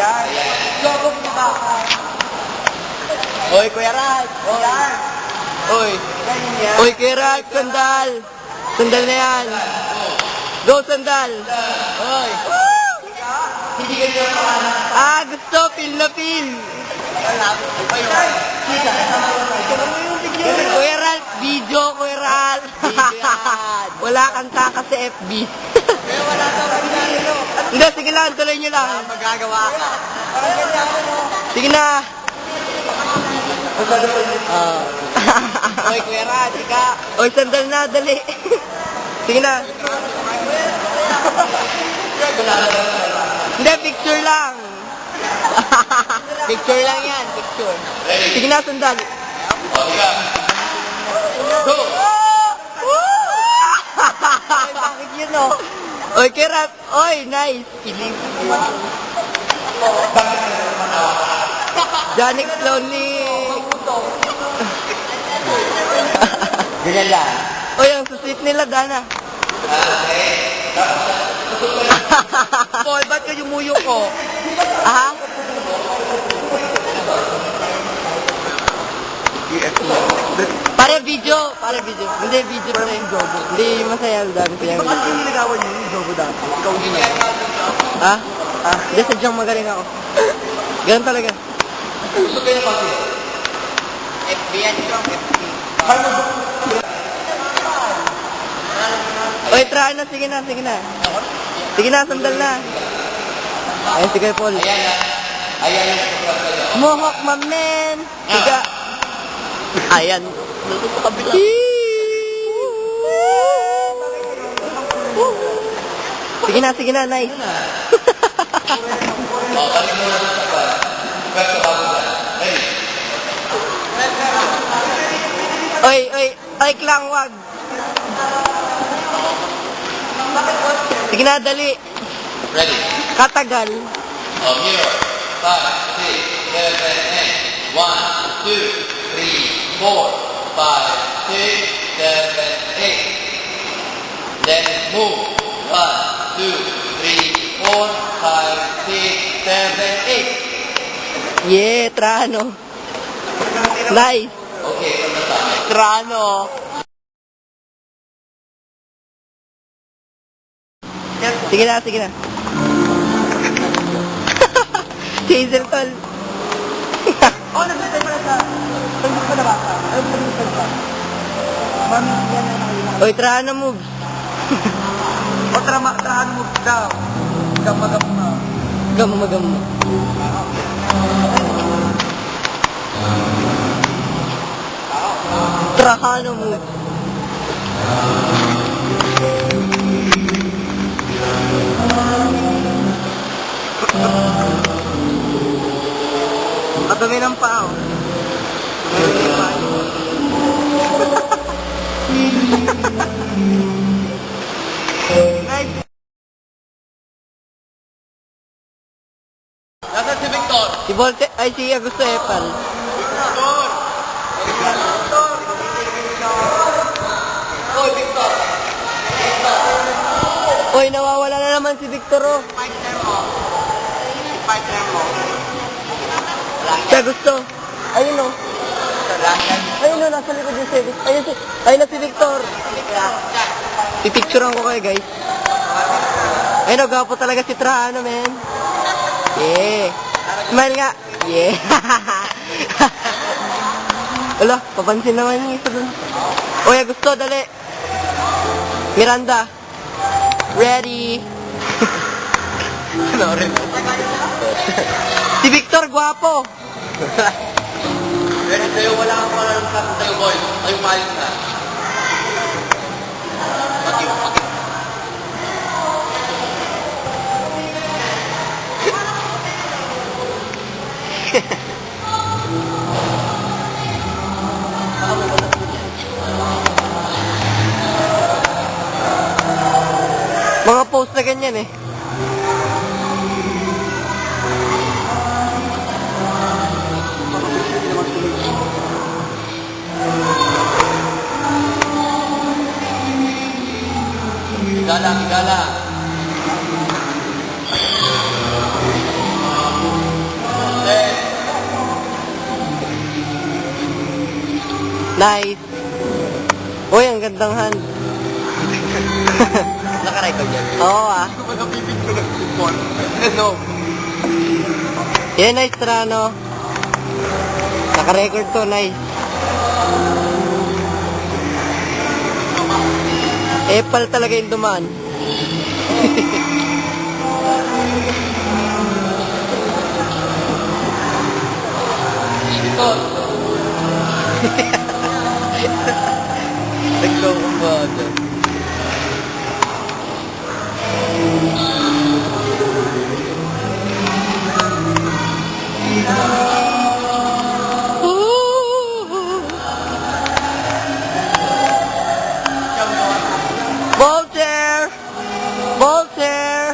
yan. Lobog na ba? Oy, Kuya Ralph! Yan. Oy! Ganyan yan. Oy, Kuya Ralph! Sandal! Sandal na yan! Go, sandal! Oy! Hindi ka nyo pangalan. Ah, gusto! Feel na feel! Kita, kasama ko tayo. Kaya mo yung video. Kuya Ralph! Video, Kuya Ralph! Wala kang taka sa FB. Kaya wala daw pinarilo. Hindi, sige lang, tuloy nyo lang. Magagawa ka. Parang ganyan ako mo. Sige na! Oy, Kuya Rad, ika. Oy, sandal na, dali. Sige na. Hindi, picture lang. Picture lang yan, picture. Sige na, sandal. Go! Ay, bakit yun, oh? Oy, kirap. Oy, nice. Janik Lonely. Ganyan lang. Oy, ang susit nila, Dana. Paul, ba't ka yumuyo ko? Aha? Pare video. Hindi, video pa rin. Hindi, masaya. Dami ko yan. Bakit yung nilagawan niyo yung Jobo dati? Ikaw din na. Ha? Hindi, sadyang magaling ako. Ganun talaga. Gusto kayo na pag FBI strong FB. Oy, try na. Sige na. Sige na, sandal na. Ayun, sige, Paul. Ayan. Mohawk, my man. Tiga. Ayan. Nandun sa kabila. Sige na, nice. Oy, Klang, wag. Sige na, dali. Ready. Katagal. Mirror. 5, 6, 7, 8. 1, 2, 3, 4, 5, 6, 7, 8. Then move. 1, 2, 3, 4, 5, 6, 7, 8. Yeah, Trano. Nice. Okay, from the side. Trano. Sige na. Si Hazelton. Oh, nagbitay pala sa... Nandun pa na ba? Ay, nagbitay pa. Mami, yan na nakalimutan. Oy, Trano moves. O, trahan mo daw. Gamagam na. Gamo. Trahano moves. Kadami ng pao. Nice. Nasaan si Victor? Si Volte, ay si Augusto Epal. Oy, Victor. Oy, nawawala na naman si Victor, oh. Partner mo. Si Augusto. Ayun, oh. Ayun, oh, nasa likod yung si Victor. Ayun na si Victor. Pipicturean ko kayo, guys. Ayun, oh, gapo talaga si Trano, men. Yeah. Smile nga. Yeah. Wala, papansin naman yung isa dun. Oy, Augusto, dali. Miranda. Ready. Si Victor, guwapo. Ready sa'yo, wala kang pala ng klase sa'yo, boy. Ay, umayos na. Pati. Mga post na ganyan eh. Higala. Nice. Uy, ang gandang hand. Nakarecord yan. Oo ah. Hindi ko pa napipig ko ng football. Ano? Yan, nice Trano. Naka-record to, nice. Epal talaga yung dumaan. Ito. Naglokong ba dyan? Voltaire! Voltaire!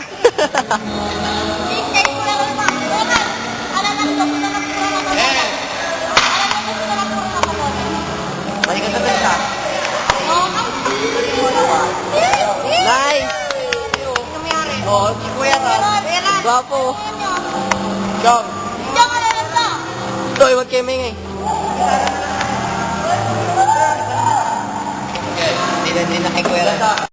Balik ka sa besa. Nice! Oo, si Kuya Ram. Guwapo. Jom. Toy, wag kayo maingay. Okay, hindi na kay Kuya Ram.